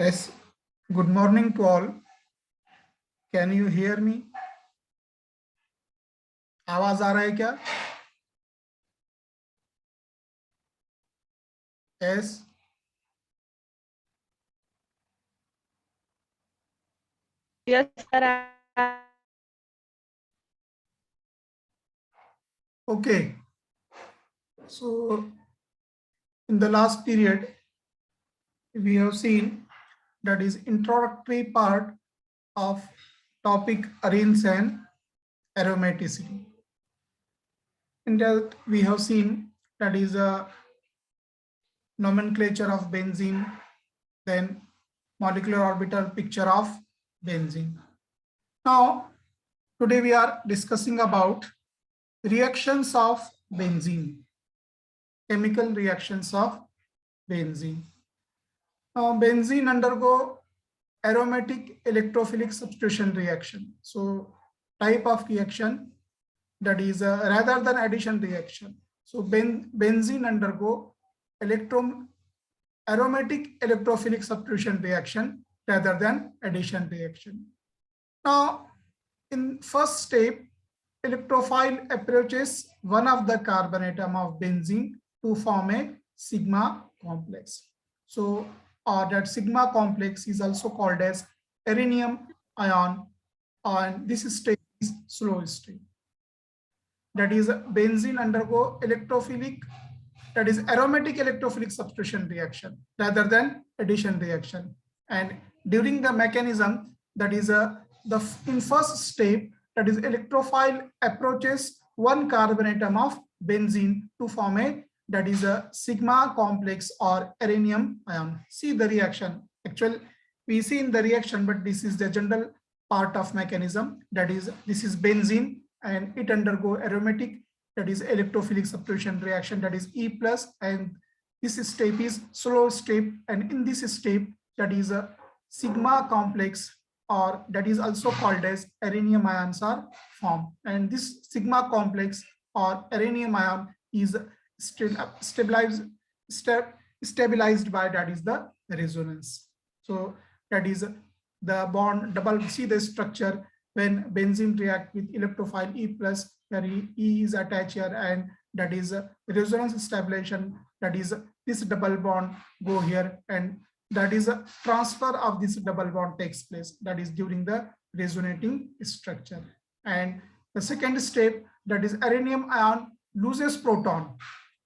Yes, good morning to all. Can you hear me? आवाज आ रहा है क्या? Yes. Yes, sir. Okay. So in the last period, we have seen that is introductory part of topic arenes and aromaticity. In that we have seen that is a nomenclature of benzene, then molecular orbital picture of benzene. Now, today we are discussing about reactions of benzene, chemical reactions of benzene. Now, benzene undergo aromatic electrophilic substitution reaction. So, type of reaction that is rather than addition reaction. So, benzene undergo aromatic electrophilic substitution reaction rather than addition reaction. Now, in first step, electrophile approaches one of the carbon atom of benzene to form a sigma complex. So, that sigma complex is also called as arenium ion, and this state is slow state. That is, benzene undergo electrophilic, that is aromatic electrophilic substitution reaction rather than addition reaction. And during the mechanism, that is in first step, that is electrophile approaches one carbon atom of benzene to form a, that is a sigma complex or arenium ion. See the reaction. Actually, we see in the reaction, but this is the general part of mechanism. That is, this is benzene and it undergo aromatic, that is electrophilic substitution reaction, that is E plus, and this step is slow step, and in this step, that is a sigma complex, or that is also called as arenium ions are formed. And this sigma complex or arenium ion is still stabilized by, that is the resonance. So that is the bond double. See the structure when benzene react with electrophile E plus, where E is attached here, and that is resonance stabilization, that is this double bond go here, and that is a transfer of this double bond takes place, that is during the resonating structure. And the second step, that is arenium ion loses proton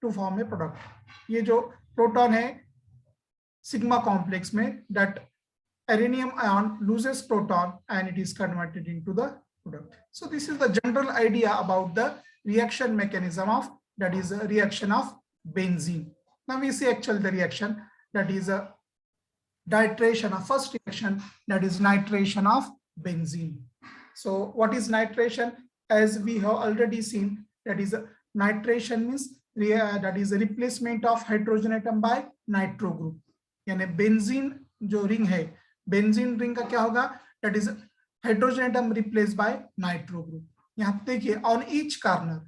to form a product. ये जो proton है sigma complex में, that arenium ion loses proton and it is converted into the product. So this is the general idea about the reaction mechanism of, that is a reaction of benzene. Now we see actually the reaction, that is a nitration of first reaction, that is nitration of benzene. So what is nitration? As we have already seen, that is a nitration means that is a replacement of hydrogen atom by nitro group. यानी benzene जो ring है, benzene ring का क्या होगा? that is hydrogen atom replaced by nitro group. यहाँ पे देखिए on each corner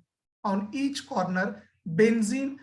benzene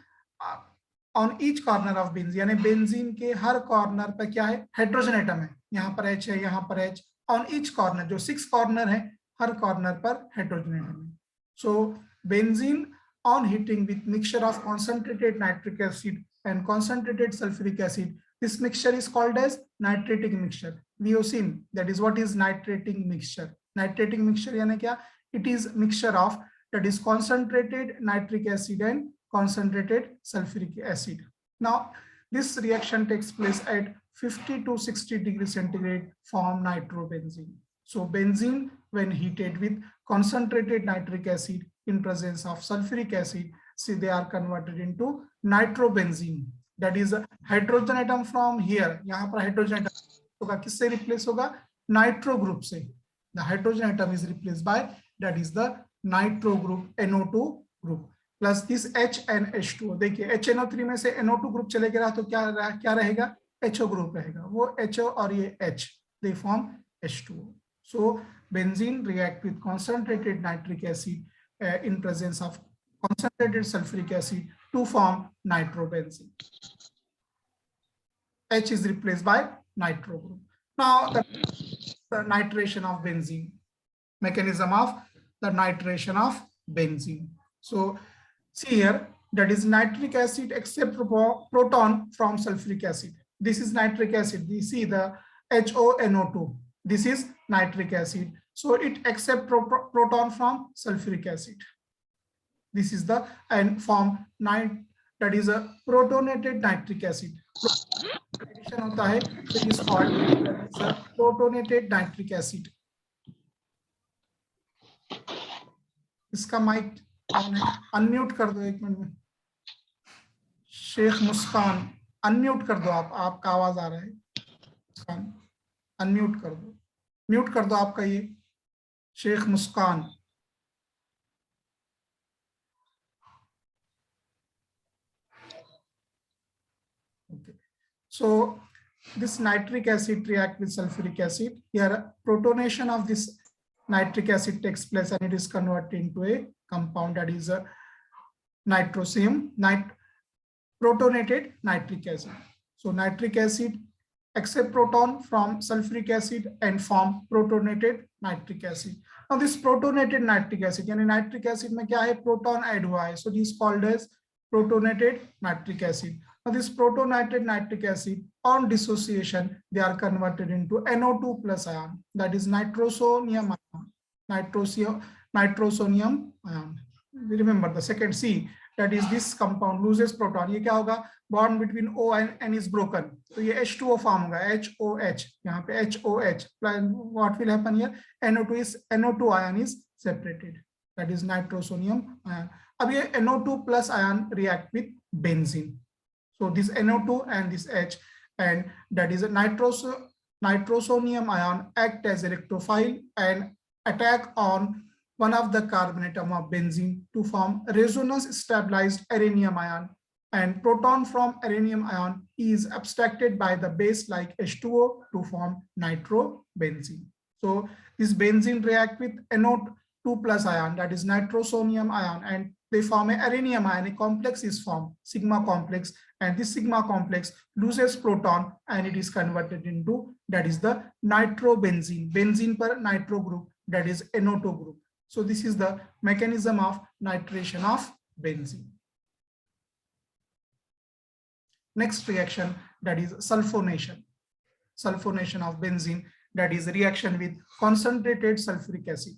on each corner of benzene, यानी बेंजीन के हर कॉर्नर पर क्या है? हाइड्रोजन एटम है. यहाँ पर H है, यहाँ पर H. on each corner, जो 6 कॉर्नर है, हर कॉर्नर पर हाइड्रोजन एटम है. So benzene on heating with mixture of concentrated nitric acid and concentrated sulfuric acid, this mixture is called as nitrating mixture. We have seen that is what is nitrating mixture. Nitrating mixture यानी क्या? It is mixture of, that is concentrated nitric acid and concentrated sulfuric acid. Now this reaction takes place at 50 to 60 degrees centigrade, form nitrobenzene. So benzene when heated with concentrated nitric acid in presence of sulfuric acid, see they are converted into nitrobenzene. That is a hydrogen atom from here. यहाँ पर hydrogen atom होगा, किससे replace होगा? Nitro group से. The hydrogen atom is replaced by, that is the nitro group, NO2 group, plus this H and H2O. देखिए HNO3 में से NO2 group चले गया तो क्या रहेगा? HO group रहेगा. वो HO और ये H, they form H2O. So benzene react with concentrated nitric acid in presence of concentrated sulfuric acid to form nitrobenzene. H is replaced by nitro group. Now the nitration of benzene, mechanism of the nitration of benzene. So see here, that is nitric acid accept proton from sulfuric acid. This is nitric acid. We see the HONO2. This is nitric acid. So it accept proton from sulfuric acid. This is the and form that is a protonated nitric acid. Addition होता है, it is called protonated nitric acid. इसका mic on है, unmute कर दो एक minute में. शेख मुस्कान unmute कर दो, आपका आवाज आ रहा है. मुस्कान अनम्यूट कर दो, म्यूट कर दो आपका ये शेख मुस्कान. Okay. So this nitric acid react with sulfuric acid. Here protonation of this nitric acid takes place and it is converted into a compound that is a nitrosium, protonated nitric acid. So nitric acid accept proton from sulfuric acid and form protonated nitric acid. Now this protonated nitric acid, यानी nitric acid में क्या है, proton add हुआ है, so this is called as protonated nitric acid. Now this protonated nitric acid on dissociation they are converted into NO2 plus ion, that is nitrosonium ion. Nitrosonium ion. Remember the second C, that is this compound loses proton. ये क्या होगा, bond between O and N is broken, तो ये H2O form होगा, HOH. यहाँ पे HOH. What will happen here? NO2 ion is separated, that is nitrosonium ion. अब ये NO2 plus ion react with benzene. So this NO2 and this H, and that is a nitrosonium ion act as electrophile and attack on one of the carbon atom of benzene to form resonance stabilized aranium ion, and proton from aranium ion is abstracted by the base like H2O to form nitrobenzene. So this benzene react with NO2 plus ion, that is nitrosonium ion, and they form a aranium ion. A complex is formed, sigma complex, and this sigma complex loses proton and it is converted into, that is the nitrobenzene. Benzene per nitro group, that is NO2 group. So this is the mechanism of nitration of benzene. Next reaction, that is sulfonation. Sulfonation of benzene, that is reaction with concentrated sulfuric acid.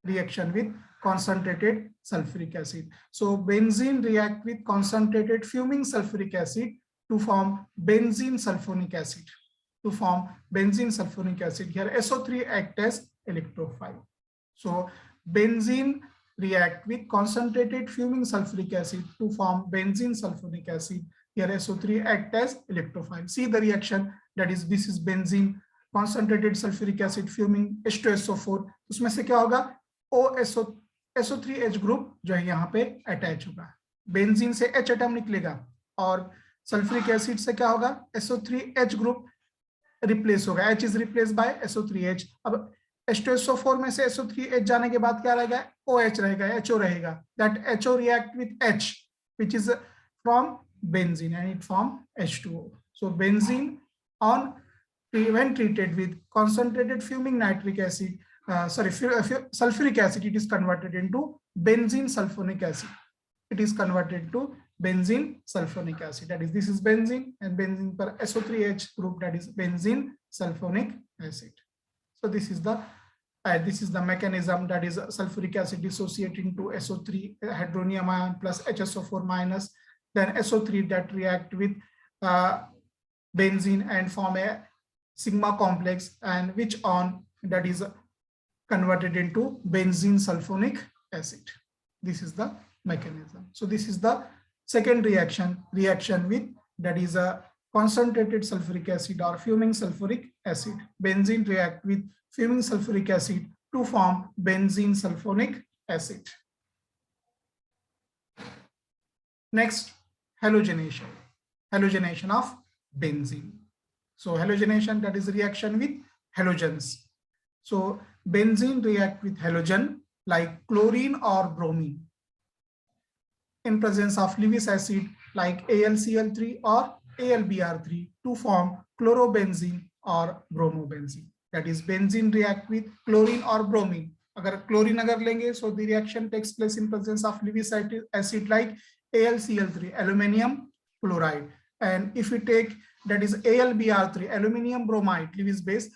Reaction with concentrated sulfuric acid. So benzene react with concentrated fuming sulfuric acid to form benzene sulfonic acid. To form benzene sulfonic acid, here SO3 act as electrophile. So benzene react with concentrated fuming sulfuric acid to form benzene sulfonic acid. Here SO3 act as electrophile. See the reaction, that is this is benzene, concentrated sulfuric acid fuming H2SO4. उसमें से क्या होगा, SO3H group जो है यहाँ पे attach होगा. Benzene से H एटम निकलेगा और सल्फ्यूरिक एसिड से क्या होगा, SO3H ग्रुप रिप्लेस होगा. H is replace bye SO3H. अब H2SO4 में से SO3H जाने के बाद क्या रहेगा, OH रहेगा, HO रहेगा. That HO react with H which is from benzene and it form H2O. So benzene when treated with concentrated fuming nitric acid, sulfuric acid, it is converted into benzene sulfonic acid. It is converted to benzene sulfonic acid. That is, this is benzene and benzene per SO3H group, that is benzene sulfonic acid. So this is the mechanism, that is sulfuric acid dissociating to SO3 hydronium ion plus HSO4 minus, then SO3 that react with benzene and form a sigma complex, and which on that is converted into benzene sulfonic acid. This is the mechanism. So this is the second reaction with, that is a concentrated sulfuric acid or fuming sulfuric acid. Benzene react with fuming sulfuric acid to form benzene sulfonic acid. Next, halogenation. Halogenation of benzene. So halogenation, that is reaction with halogens. So benzene react with halogen like chlorine or bromine in presence of Lewis acid like AlCl3 or AlBr3 to form chlorobenzene और bromobenzene, that is benzene react with chlorine और bromine. अगर chlorine अगर लेंगे so the reaction takes place in presence of Lewis acid like AlCl3, aluminium chloride, and if we take that is AlBr3, aluminium bromide, Lewis base,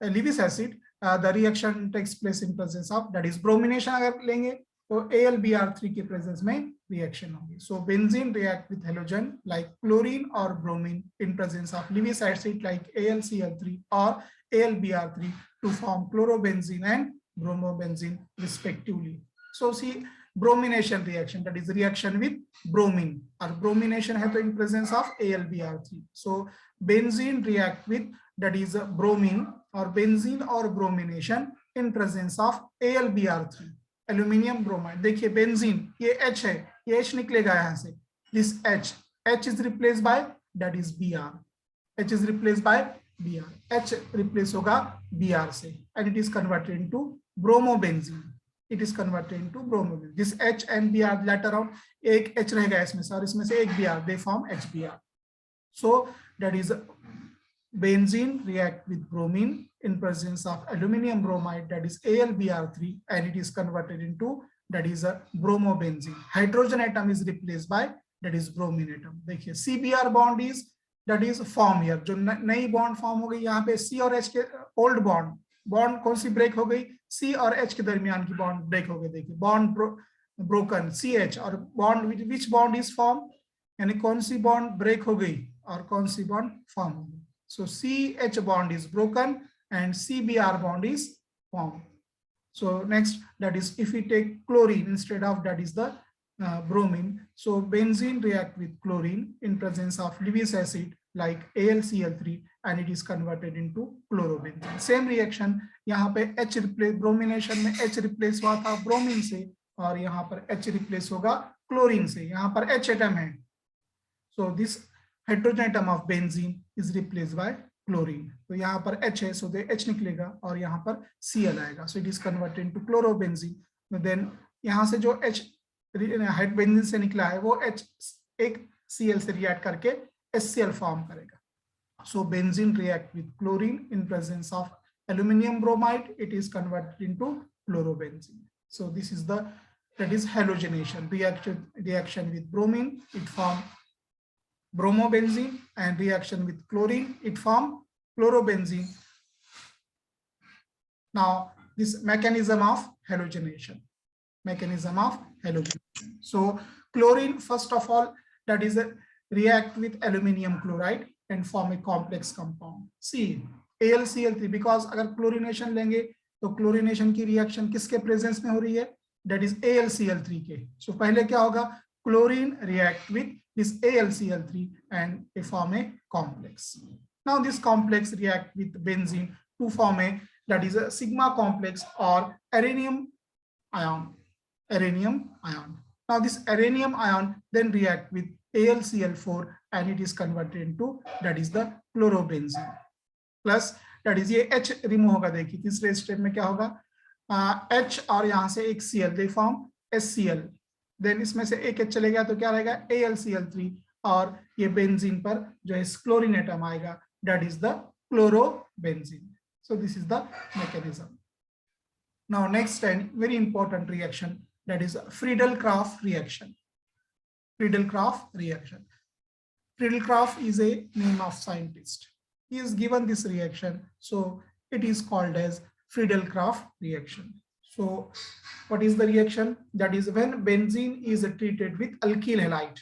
Lewis acid, the reaction takes place in presence of that is bromination अगर लेंगे तो AlBr3 के presence में reaction होगी। So benzene react with halogen like chlorine और bromine in presence of Lewis acid like AlCl3 और AlBr3 to form chlorobenzene and bromobenzene respectively. So see bromination reaction, that is reaction with bromine, और bromination है तो in presence of AlBr3. So benzene react with that is bromine और benzene और bromination in presence of AlBr3, aluminium bromide। देखिए benzene ये H है, ये H निकलेगा यहाँ से, this H is replaced by that is Br, H is replaced by Br, H replace होगा Br से, and it is converted into bromobenzene, it is converted into bromobenzene। this H and Br later on एक H रहेगा इसमें से और इसमें से एक Br, they form HBr। so that is benzene react with bromine in presence of aluminium bromide, that is AlBr3, and it is converted into that is a bromobenzene। hydrogen atom is replaced by that is bromine atom। देखिए CBr bond is that is form here, जो नई bond form हो गई यहाँ पे C और H के old bond कौन सी ब्रेक हो गई, C और H के दरमियान की बॉन्ड ब्रेक हो गई। देखिए बॉन्ड ब्रोकन CH, और bond which bond is form, यानी कौन सी बॉन्ड ब्रेक हो गई और कौन सी बॉन्ड फॉर्म हो गई। सो CH bond is broken and CBr bond is formed। so next that is if we take chlorine instead of that is the bromine, so benzene react with chlorine in presence of Lewis acid like AlCl3 and it is converted into chlorobenzene। same reaction यहाँ पे H replace bromination में H replace हुआ था bromine से और यहाँ पर H replace होगा chlorine से, यहाँ पर H atom है, so this hydrogen atom of benzene is replaced by chlorine, तो यहाँ पर H है सो H निकलेगा और यहाँ पर Cl आएगा, so it is converted into chlorobenzene. Then यहाँ से जो H बेंजीन से निकला है वो H एक Cl से रिएक्ट करके HCl फॉर्म करेगा। सो benzene react with chlorine in presence of aluminium bromide, it is converted into chlorobenzene। so this is the that is halogenation reaction with bromine, it form bromobenzene, and reaction with chlorine it form chlorobenzene। now this mechanism of halogenation, so chlorine first of all that is react with aluminium chloride and form a complex compound see AlCl3, because अगर chlorination लेंगे तो chlorination की reaction किसके presence में हो रही है, that is AlCl3 के। so पहले क्या होगा, chlorine react with this AlCl3 and they form a complex। now this complex react with benzene to form a that is a sigma complex or aranium ion, now this aranium ion then react with AlCl4 and it is converted into that is the chlorobenzene plus that is ये H remove होगा। देखिए तीसरे step में क्या होगा, H और यहाँ से एक Cl they form HCl, then इसमें से एक H चले गया तो क्या रहेगा AlCl3 और ये बेंजीन पर जो है क्लोरीन एटम आएगा that is the chlorobenzene। so this is the mechanism। now next and very important reaction that is Friedel-Crafts reaction। Friedel-Crafts is a name of scientist, he is given this reaction, so it is called as Friedel-Crafts reaction। so what is the reaction, that is when benzene is treated with alkyl halide,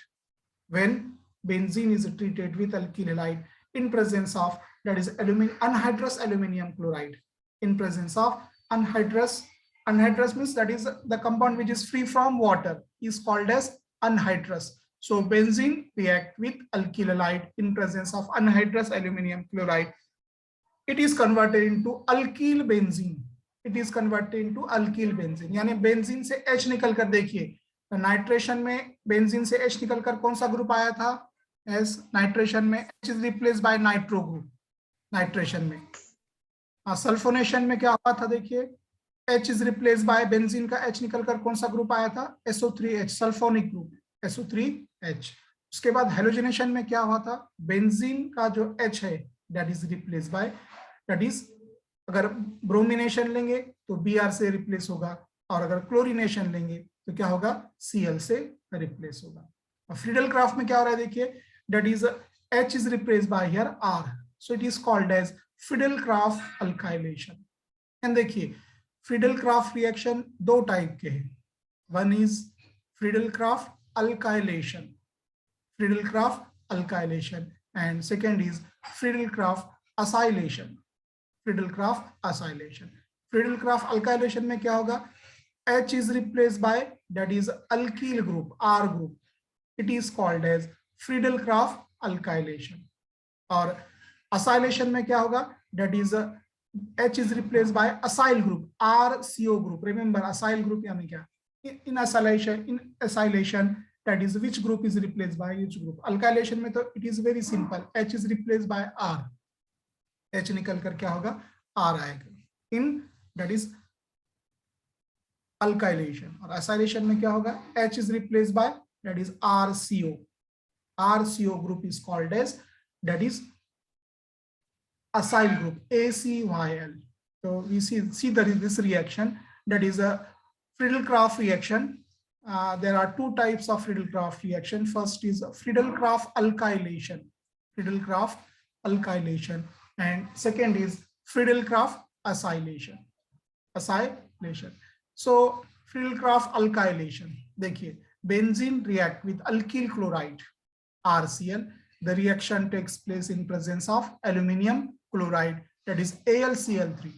in presence of that is anhydrous aluminium chloride, in presence of anhydrous means that is the compound which is free from water is called as anhydrous। so benzene react with alkyl halide in presence of anhydrous aluminium chloride, it is converted into alkyl benzene, यानी benzene से H निकल कर देखिए nitration में benzene से H निकल कर कौन सा ग्रुप आया था, एस नाइट्रेशन में H is replace bye nitro group nitration में। सल्फोनेशन में क्या हुआ था, देखिए H is replace bye benzene का H निकल कर कौन सा ग्रुप आया था, SO3H सल्फोनिक ग्रुप SO3H। उसके बाद हेलोजिनेशन में क्या हुआ था, बेंजीन का जो H है that is replace bye, that is अगर ब्रोमिनेशन लेंगे तो Br से रिप्लेस होगा, और अगर क्लोरिनेशन लेंगे तो क्या होगा, Cl से रिप्लेस होगा। और फ्रीडल क्राफ्ट में क्या हो रहा है देखिए, that is H is replaced by here R, so it is called as Friedel-Crafts alkylation। And देखिए फ्रीडल-क्राफ्ट रिएक्शन दो टाइप के हैं, one is Friedel-Crafts alkylation, Friedel-Crafts alkylation, and second is Friedel-Crafts acylation, Friedel-Crafts acylation। Friedel-Crafts alkylation में क्या होगा, H is replaced by that is alkyl group, R group, it is called as Friedel-Crafts alkylation। और acylation में क्या होगा, that is H is replaced by acyl group, RCO group, remember acyl group यानी क्या, in acylation that is which group is replaced by which group, alkylation में तो it is very simple, H is replaced by R, H निकल कर क्या होगा, R आएगा, in that is alkylation। और acylation में क्या होगा, H is replaced by that is RCO, RCO group is called as that is acyl group, ACYL। So we see there is this reaction, that is a Friedel-Crafts reaction. There are two types of Friedel-Crafts reaction. First is Friedel-Crafts alkylation, Friedel-Crafts alkylation, and second is Friedel-Crafts acylation, acylation। So Friedel-Crafts alkylation, देखिए benzene react with alkyl chloride RCl, the reaction takes place in presence of aluminium chloride, that is AlCl3।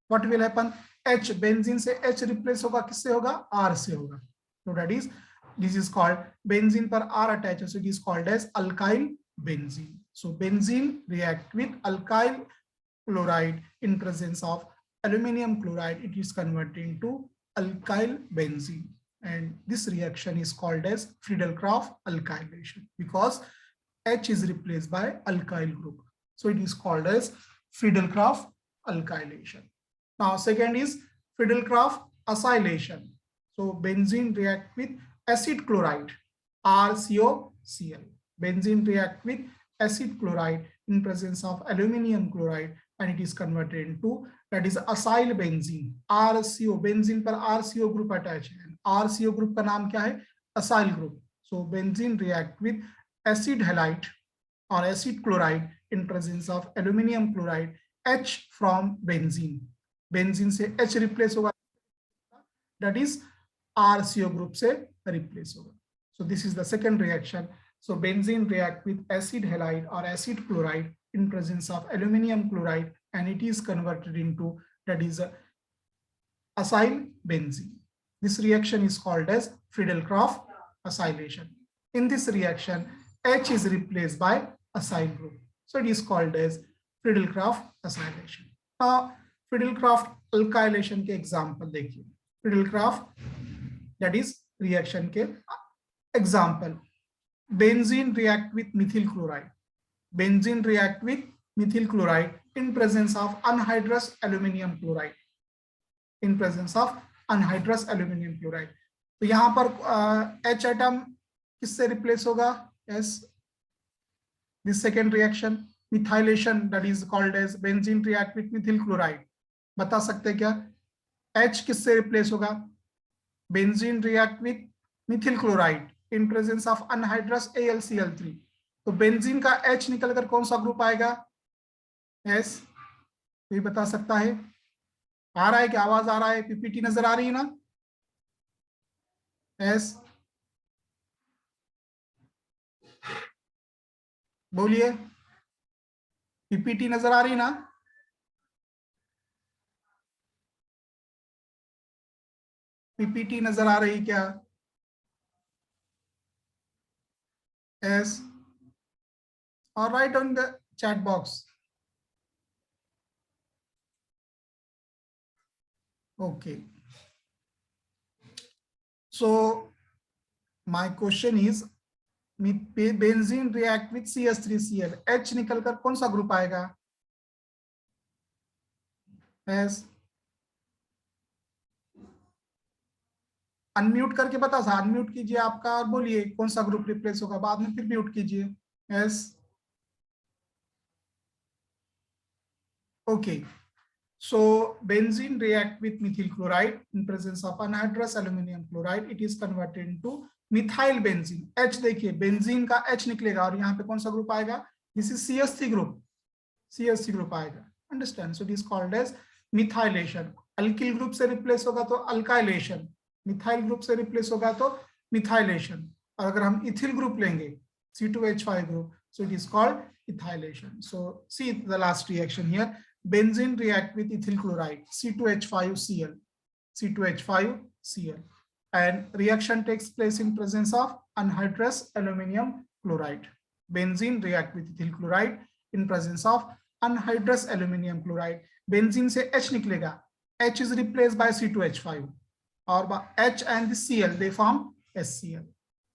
what will happen, H benzene से H replace होगा, किससे होगा, R से होगा, so that is this is called benzene पर R attached, so it is called as alkyl benzene। so benzene react with alkyl chloride in presence of aluminium chloride, it is converted into alkyl benzene, and this reaction is called as Friedel-Crafts alkylation because H is replaced by alkyl group, so it is called as Friedel-Crafts alkylation। Now second is Friedel-Crafts acylation, so benzene react with acid chloride RCOCl, benzene react with acid chloride in presence of aluminium chloride, and it is converted into that is acyl benzene RCO, benzene पर RCO group attached है, RCO group का नाम क्या है, acyl group। so benzene react with acid halide or acid chloride in presence of aluminium chloride, H from benzene, benzene से H replace होगा, that is RCO group से replace होगा। so this is the second reaction, so benzene react with acid halide or acid chloride in presence of aluminium chloride, and it is converted into that is acyl benzene। this reaction is called as Friedel-Crafts acylation। in this reaction H is replaced by acyl group, so it is called as Friedel-Crafts acylation। now Friedel-Crafts alkylation के example देखिए, Friedel-Crafts that is reaction के example, benzene react with methyl chloride, benzene react with methyl chloride in presence of anhydrous aluminium chloride, in presence of anhydrous aluminium chloride। तो यहाँ पर H atom किससे replace होगा, as this second reaction methylation, that is called as benzene react with methyl chloride, बता सकते क्या, H किससे replace होगा, benzene react with methyl chloride in presence of anhydrous AlCl3, तो बेंजीन का H निकलकर कौन सा ग्रुप आएगा, S, ये बता सकता है, आ रहा है क्या, आवाज आ रहा है, पीपीटी नजर आ रही है ना, S बोलिए, पीपीटी नजर आ रही ना, पीपीटी नजर आ रही क्या, S or write on the chat box। okay, so my question is benzene react with CH3Cl, H निकलकर कौन सा ग्रुप आएगा, S, अनम्यूट करके बता सा, अनम्यूट कीजिए आपका और बोलिए कौन सा ग्रुप रिप्लेस होगा, बाद में फिर म्यूट कीजिए। Yes Okay. So benzene react with methyl chloride in presence of anhydrous aluminum chloride. It is converted into methyl benzene. H देखिए बेंजीन का H निकलेगा और यहाँ पे कौन सा ग्रुप आएगा? This is CH3 group. CH3 group आएगा. Understand? So it is called as methylation. Alkyl group से रिप्लेस होगा तो अल्काइलेशन. मिथाइल ग्रुप से रिप्लेस होगा तो मिथाइलेशन. और अगर हम इथिल ग्रुप लेंगे C2H5 group, so it is called ethylation. So see the last reaction here. Benzene react with ethyl chloride C2H5Cl, C2H5Cl, and reaction takes place in presence of anhydrous aluminum chloride. Benzene react with ethyl chloride in presence of anhydrous aluminum chloride. Benzene से H निकलेगा, H is replaced by C2H5, or H and the Cl they form HCl.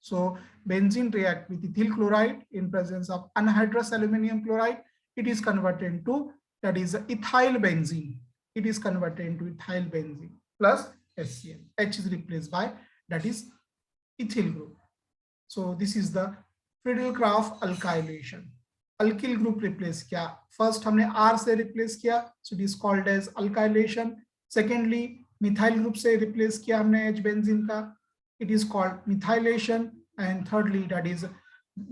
So benzene react with ethyl chloride in presence of anhydrous aluminum chloride. It is converted into, that is ethyl benzene. It is converted into ethyl benzene plus HCl. H is replaced by, that is ethyl group. So this is the Friedel-Crafts alkylation. Alkyl group replace किया. First हमने R से replace किया, so it is called as alkylation. Secondly, methyl group से replace किया हमने H benzene का, it is called methylation. And thirdly, that is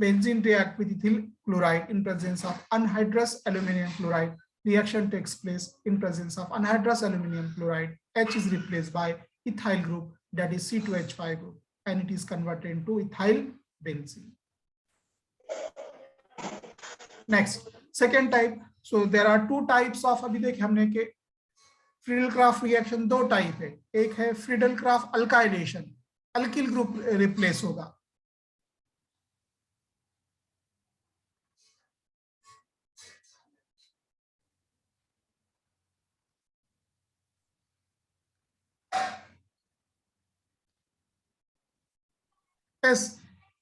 benzene react with ethyl chloride in presence of anhydrous aluminum chloride. Reaction takes place in presence of anhydrous aluminum chloride. H is replaced by ethyl group, that is C2H5 group, and it is converted into ethyl benzene. Next, second type. So there are two types of, अभी देखे हमने के Friedel-Crafts reaction दो type है. एक है Friedel-Crafts alkylation, alkyl group replace होगा.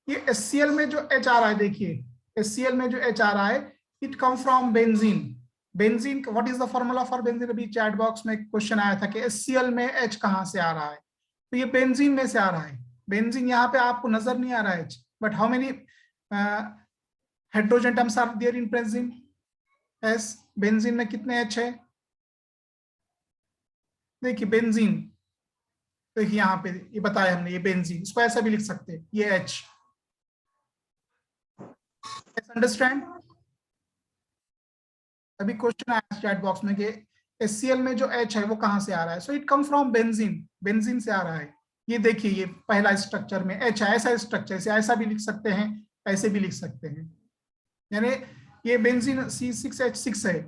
ये HCl में जो H आ रहा है, देखिए HCl में जो H आ रहा है, it come from benzene. Benzene, what is the formula for benzene? अभी चैट बॉक्स में क्वेश्चन आया था कि HCl में H कहां से आ रहा है, तो ये बेंजीन में से आ रहा है. बेंजीन यहाँ पे आपको नजर नहीं आ रहा है H, but how many hydrogen atoms are there in benzene? S benzene में कितने H है? देखिए बेंजीन, देखिए यहाँ पे ये बताया हमने, ये बेंजीन, इसको ऐसा भी लिख सकते हैं, ये H. अंडरस्टैंड? अभी क्वेश्चन आया चैट बॉक्स में कि HCl में जो H है वो कहां से आ रहा है. So it come from benzene, benzene से आ रहा है. ये देखिए ये पहला स्ट्रक्चर में H है, ऐसा स्ट्रक्चर से ऐसा भी लिख सकते हैं, ऐसे भी लिख सकते हैं. यानी ये बेंजीन C6H6 है.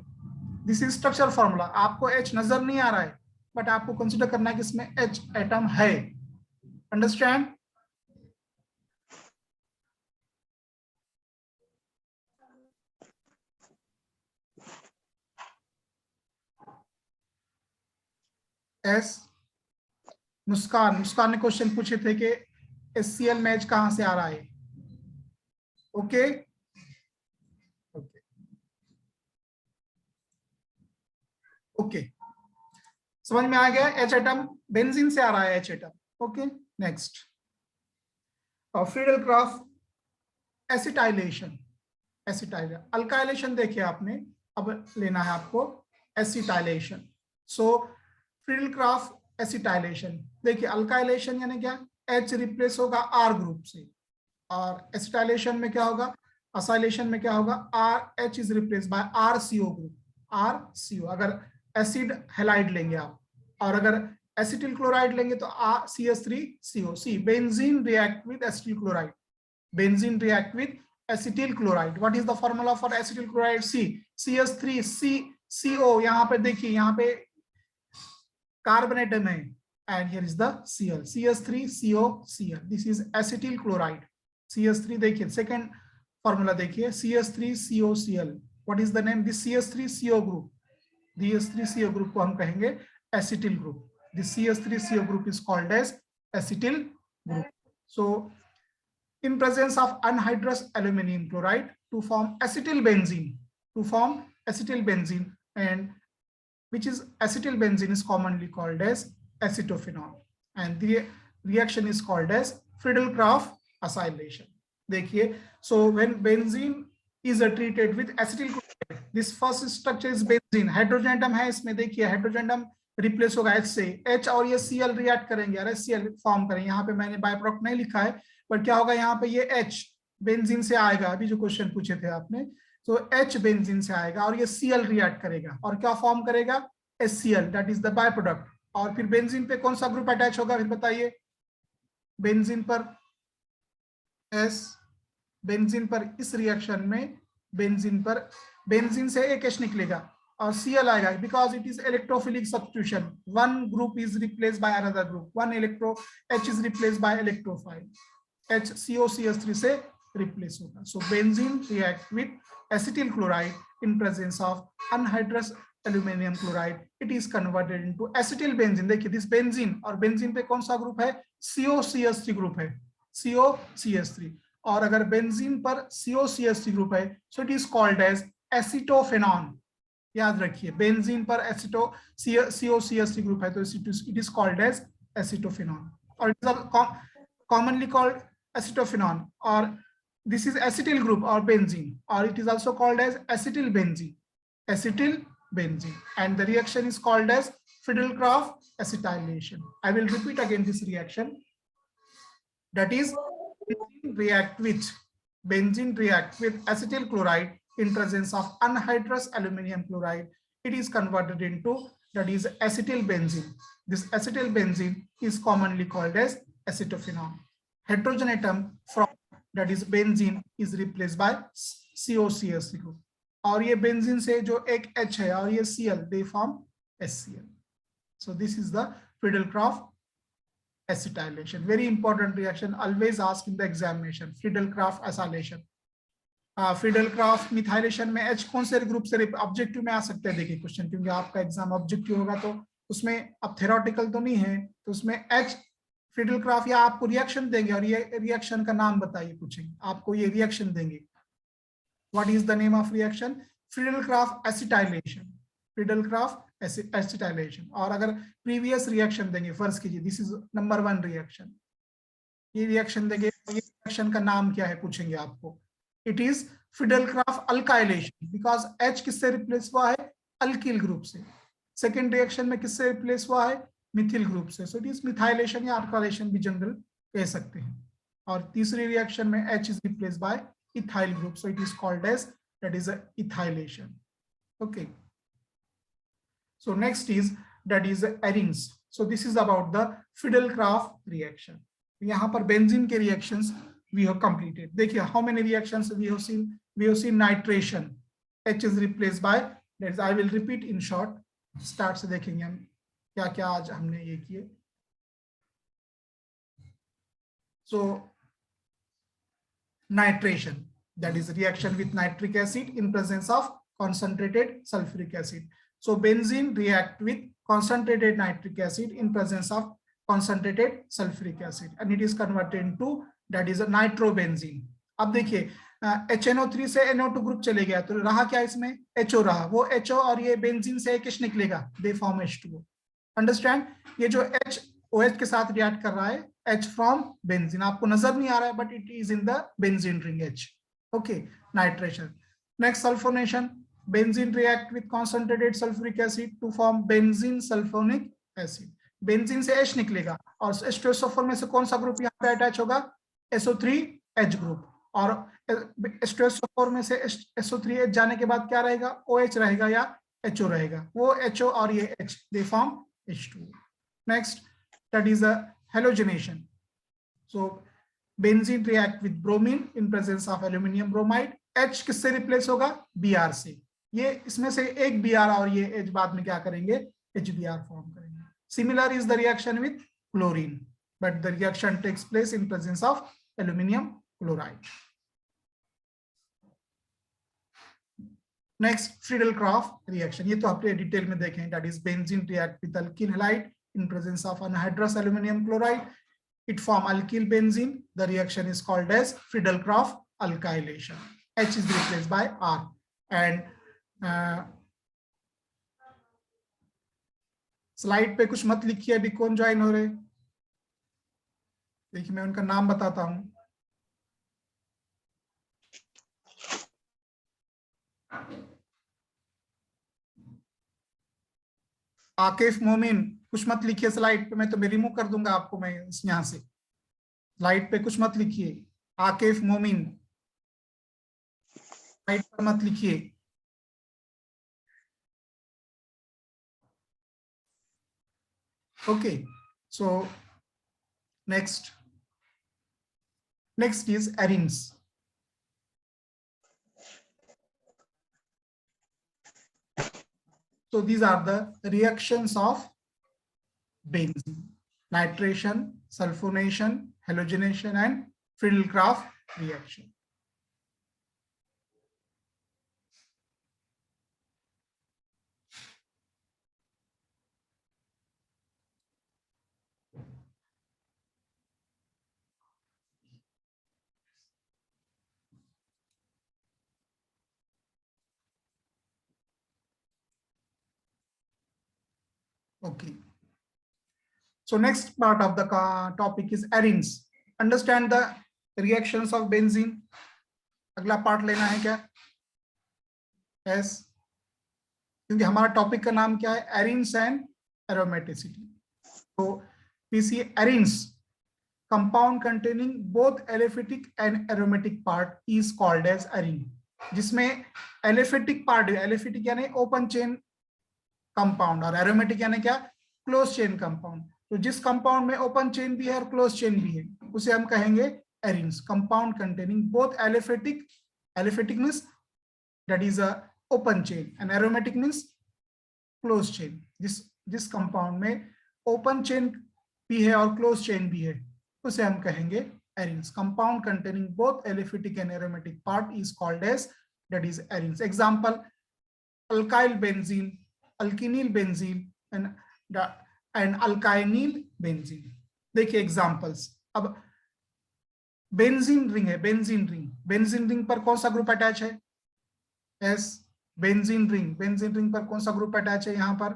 This is structure formula. आपको H नजर नहीं आ रहा है, बट आपको कंसीडर करना है कि इसमें H एटम है. अंडरस्टैंड? एस मुस्कान ने क्वेश्चन पूछे थे कि HCl मैच कहां से आ रहा है. ओके ओके ओके, समझ में आ गया? H एटम बेंजीन से आ रहा है H atom. Okay, next Friedel-Crafts acetylation. Alkylation देखिए आपने, अब लेना है आपको एसिटाइलेशन. सो फ्रीडल-क्राफ्ट एसिटाइलेशन, देखिए अल्काइलेशन यानी क्या, H रिप्लेस होगा R ग्रुप से, और एसिटाइलेशन में क्या होगा, असाइलेशन में क्या होगा, RH is replace bye RCO group, RCO. अगर एसिड हैलाइड लेंगे आप, और अगर एसिटिल क्लोराइड लेंगे तो CH3CO. Benzene react with acetyl chloride. Benzene react with acetyl chloride. What is the formula for acetyl chloride? CH3CO. यहाँ पे देखिए, यहाँ पे कार्बन एटम है, and here is the Cl, CH3COCl. this is acetyl chloride. CH3 देखिए, second formula देखिए, CH3COCl. what is the name? this CH3CO group, CH3CO group को हम कहेंगे acetyl group. this CH3CO group is called as acetyl group. so in presence of anhydrous aluminum chloride to form acetyl benzene, and which is acetyl benzene is commonly called as acetophenol, and the reaction is called as Friedel-Crafts acylation. देखिए, so when benzene is treated with acetyl chloride, this first structure is benzene, hydrogen atom है इसमें, देखिए hydrogen atom replace होगा H से, H और ये Cl react करेंगे और Cl फॉर्म करेंगे। यहाँ पे मैंने बाय प्रोडक्ट नहीं लिखा है, बट क्या होगा यहाँ पे ये H बेंजीन से आएगा, अभी जो क्वेश्चन पूछे थे आपने, तो H बेंजीन से आएगा और ये Cl रिएक्ट करेगा और क्या फॉर्म करेगा, HCl, that is the by product. और फिर बेंजीन पे कौन सा ग्रुप अटैच होगा फिर बताइए, बेंजीन पर S, बेंजीन पर इस रिएक्शन में बेंजीन से एक H निकलेगा और Cl आएगा, because it is electrophilic substitution, one group is replace by another group, one electro H is replace bye electrophile, H COCH3 से रिप्लेस होगा। सो benzene react with acetyl chloride in presence of anhydrous aluminium chloride, it is converted into acetyl benzene. देखिए this benzene, और benzene पे कौन सा group है, COCH3 group है, COCH3, और अगर बेंजीन पर COCH3 ग्रुप है so it is called as acetophenone. याद रखिए बेंजीन पर COCH3 ग्रुप है तो it is called as acetophenone, और it is commonly called acetophenone, or this is acetyl group or benzene, or it is also called as acetyl benzene, and the reaction is called as Friedel-Crafts acetylation. I will repeat again this reaction, that is benzene react with acetyl chloride in presence of anhydrous aluminum chloride, it is converted into, that is acetyl benzene. This acetyl benzene is commonly called as acetophenone. Hydrogen atom from, that is benzene, is replaced by COCH3 group, और ये benzene से जो एक H है और ये Cl, they form HCl. So this is the Friedel-Crafts acetylation. Very important reaction, always asked in the examination, Friedel-Crafts acetylation. Friedel-Crafts methylation में H कौन से ग्रुप से ऑब्जेक्टिव में आ सकते हैं, देखिए क्वेश्चन, क्योंकि आपका एग्जाम ऑब्जेक्टिव होगा तो उसमें अब थेरोटिकल तो नहीं है, तो उसमें H Friedel-Crafts, या आपको रिएक्शन देंगे और ये रिएक्शन का नाम बताइए, पूछेंगे आपको, ये रिएक्शन देंगे, what is the name of reaction, Friedel-Crafts acetylation, Friedel-Crafts acetylation। और अगर प्रीवियस रिएक्शन देंगे, फर्ज कीजिए दिस इज नंबर 1 रिएक्शन, ये रिएक्शन देंगे, ये रिएक्शन का नाम क्या है पूछेंगे आपको, it is Friedel-Crafts alkylation, because H किससे रिप्लेस हुआ है, अल्किल ग्रुप से। सेकेंड रिएक्शन में किससे रिप्लेस हुआ है, मिथिल ग्रुप से, सो इट इज मिथाइलेशन या अल्काइलेशन भी जनरल कह सकते हैं। और तीसरी रिएक्शन में H is replace by ethyl group, so it is called as, that is ethylation. Okay, so next is, that is arenes. So this is about the Friedel-Crafts reaction. यहाँ पर benzene के reactions we have completed. देखिए how many reactions we have seen, nitration, H is replaced by, that is I will repeat in short, start से देखेंगे हम क्या क्या आज हमने ये किए। So nitration, that is reaction with nitric acid in presence of concentrated sulfuric acid. So benzene react with concentrated nitric acid in presence of concentrated sulfuric acid, and it is converted into, that is a nitrobenzene. अब देखिए HNO3 से NO2 group चले गया तो रहा क्या इसमें, HO रहा, वो HO और ये बेंजीन से एक H निकलेगा, दे फॉर्म H2O। अंडरस्टैंड, ये जो H OH के साथ रिएक्ट कर रहा है, H फ्रॉम बेंजीन, आपको नजर नहीं आ रहा है but it is in the benzene ring H। Okay, nitration. Next sulphonation, benzene react with concentrated sulphuric acid to form benzene sulphonic acid, benzene से H निकलेगा और H2SO4 में से कौन सा ग्रुप यहाँ पे अटैच होगा, SO3H ग्रुप, और H2SO4 में से SO3H जाने के बाद क्या रहेगा, OH रहेगा या HO रहेगा, वो HO और ये H, they form H2O। Next, that is a halogenation. So benzene react with bromine in presence of aluminum bromide, H किससे रिप्लेस होगा, Br से, ये इसमें से एक Br और ये H बाद में क्या करेंगे, HBr फॉर्म करेंगे। Similar is the reaction with chlorine, but the reaction takes place in presence of aluminum chloride. Next, Friedel-Crafts reaction, ये तो आपने डिटेल में देखें, that is benzene react with alkyl halide in presence of anhydrous aluminum chloride, it form alkyl benzene, the reaction is called as Friedel-Crafts alkylation, H is replaced by R, and slide पे कुछ मत लिखिए, अभी कौन join हो रहे, देखिए मैं उनका नाम बताता हूं, आकिफ मोमिन, कुछ मत लिखिए स्लाइड पे, मैं तो रिमूव कर दूंगा आपको, मैं यहाँ से स्लाइड पे कुछ मत लिखिए। आकिफ मोमिन स्लाइड पर मत लिखिए। Okay, so next is arenes. So these are the reactions of benzene: nitration, sulfonation, halogenation, and Friedel-Crafts reaction. Okay. So next part of the topic is arenes. Understand the reactions of benzene. अगला part लेना है क्या? Yes. क्योंकि हमारा topic का नाम क्या है? Arenes and aromaticity. तो we see arenes, compound containing both aliphatic and aromatic part is called as arene. जिसमें aliphatic part, aliphatic यानी ओपन चेन कंपाउंड और एरोमेटिक यानी क्या? Close chain compound. तो जिस कंपाउंड में ओपन चेन भी है और क्लोज चेन भी है उसे हम कहेंगे arenes. Compound containing both aliphatic, aliphatic means that is a open chain and aromatic means close chain. जिस कंपाउंड में ओपन चेन भी है और क्लोज चेन भी है उसे हम कहेंगे arenes. Compound containing both aliphatic and aromatic part is called as that is arenes. Example: alkyl benzene, alkenyl benzene and alkynyl benzene. देखिए एग्जांपल्स. अब बेंजीन रिंग है, बेंजीन रिंग. बेंजीन रिंग पर कौन सा ग्रुप अटैच है? Yes. Benzene ring, benzene ring पर कौन सा ग्रुप अटैच है? यहां पर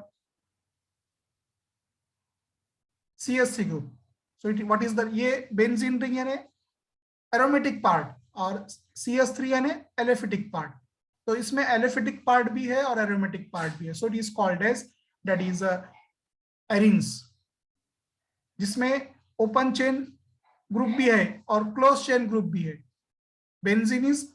CH3 group. So it what is the, ये बेंजीन रिंग यानी एरोमेटिक पार्ट और CH3 यानी एलिफेटिक पार्ट. तो इसमें एलिफेटिक पार्ट भी है और एरोमेटिक पार्ट भी है. So it is called as that is arenes. जिसमें ओपन चेन ग्रुप भी है और क्लोज चेन ग्रुप भी है. Benzene is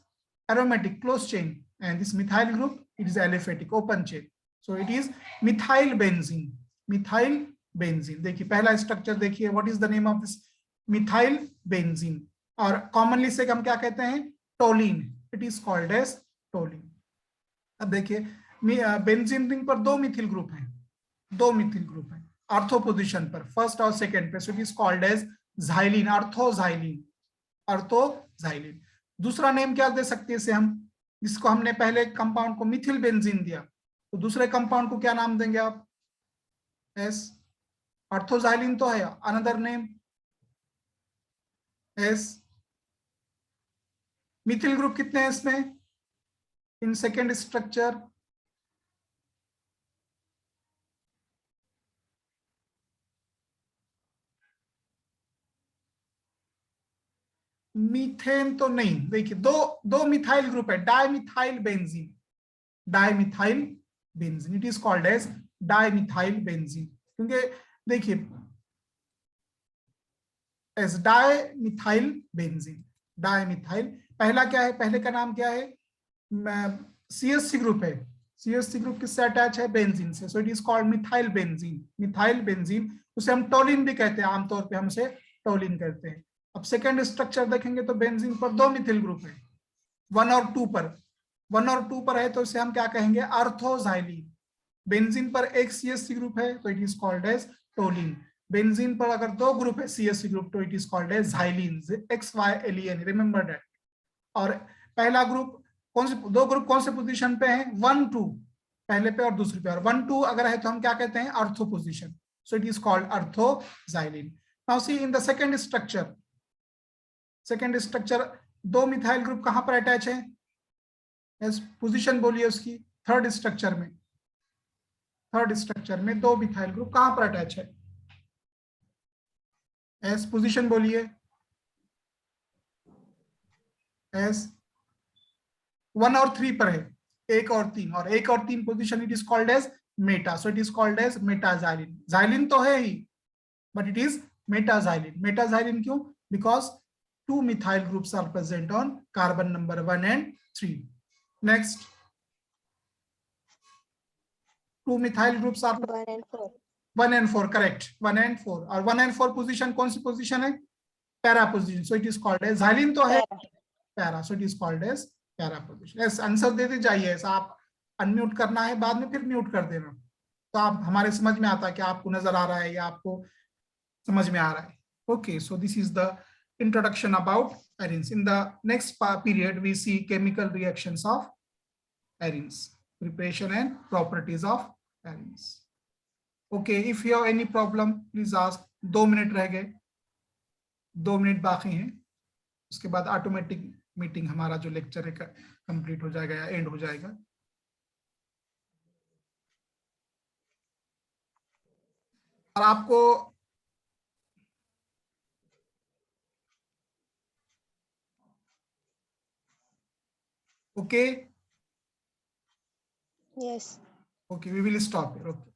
aromatic closed chain and this methyl group it is aliphatic open chain. So it is methyl benzene. Methyl benzene. देखिए पहला structure देखिए. What is the name of this? Methyl benzene. और commonly से हम क्या कहते हैं? Toluene. It is called as toluene. अब देखिए बेंजीन रिंग पर दो मिथिल ग्रुप हैं, दो मिथिल ग्रुप हैं ऑर्थो पोजीशन पर, फर्स्ट और सेकंड पे. So it is called as xylene, ortho xylene, ortho xylene. दूसरा नेम क्या दे सकते हैं इसे हम? जिसको हमने पहले कंपाउंड को मिथिल बेंजीन दिया, तो दूसरे कंपाउंड को क्या नाम देंगे आप? एस. अर्थोजाइलिन तो है, another name S. Methyl group कितने हैं इसमें इन सेकेंड स्ट्रक्चर? मीथेन तो नहीं. देखिए दो मिथाइल ग्रुप है, dimethyl benzene, dimethyl benzene. It is called as dimethyl benzene. क्योंकि देखिए एज डाइमिथाइल बेंजीन, डाइमिथाइल. पहला क्या है? पहले का नाम क्या है? CH3 ग्रुप है. CH3 ग्रुप किससे अटैच है? बेंजीन से. So it is called methyl benzene, methyl benzene. उसे हम टोलिन भी कहते हैं, आमतौर पे हम उसे टोलिन कहते हैं. अब सेकेंड स्ट्रक्चर देखेंगे तो बेंजीन पर दो मिथिल ग्रुप है, 1 और 2 पर. 1 और 2 पर है तो इसे हम क्या कहेंगे? अर्थोजाइलिन. बेंजीन पर एक CH3 ग्रुप है तो it is called as toluene. Benzene पर अगर दो ग्रुप है CH3 ग्रुप तो it is called as xylene, XYLEN, remember that. और पहला ग्रुप कौन से, दो ग्रुप कौन से पोजीशन पे हैं? 1 2 पहले पे और दूसरे पे. और 1 2 अगर है तो हम क्या कहते हैं? Ortho position. So it is called orthoxylene. Now see in the second structure. Second structure दो मिथाइल ग्रुप कहां पर अटैच है? यस, पोजीशन बोलिए उसकी. थर्ड स्ट्रक्चर में, थर्ड स्ट्रक्चर में दो मिथाइल ग्रुप कहां पर अटैच है? एस, पोजीशन बोलिए. एस 1 और 3 पर है, 1 और 3, और 1 और 3 position it is called as meta, so it is called as meta xylene. Xylene तो है ही, but it is metaxylene. Metaxylene क्यों? Because two methyl groups are present on carbon number 1 and 3. Next, two methyl groups are 1 and 4. 1 and 4, correct. 1 and 4, और 1 and 4 position कौन सी position है? Para position. So it is called as xylene तो है para. So it is called as para position. Yes, answer देते जाइए. ऐसा आप unmute करना है, बाद में फिर म्यूट कर देना, तो आप हमारे समझ में आता है कि आपको नजर आ रहा है या आपको समझ में आ रहा है. Okay, so this is the introduction about arenes. In the next period, we see chemical reactions of arenes, preparation and properties of arenes. Okay, if you have any problem, please ask. 2 minute रह गए, 2 minute बाकी हैं, उसके बाद automatic meeting हमारा जो lecture है complete हो जाएगा या एंड हो जाएगा. और आपको okay, Yes. okay, we will stop here. Okay.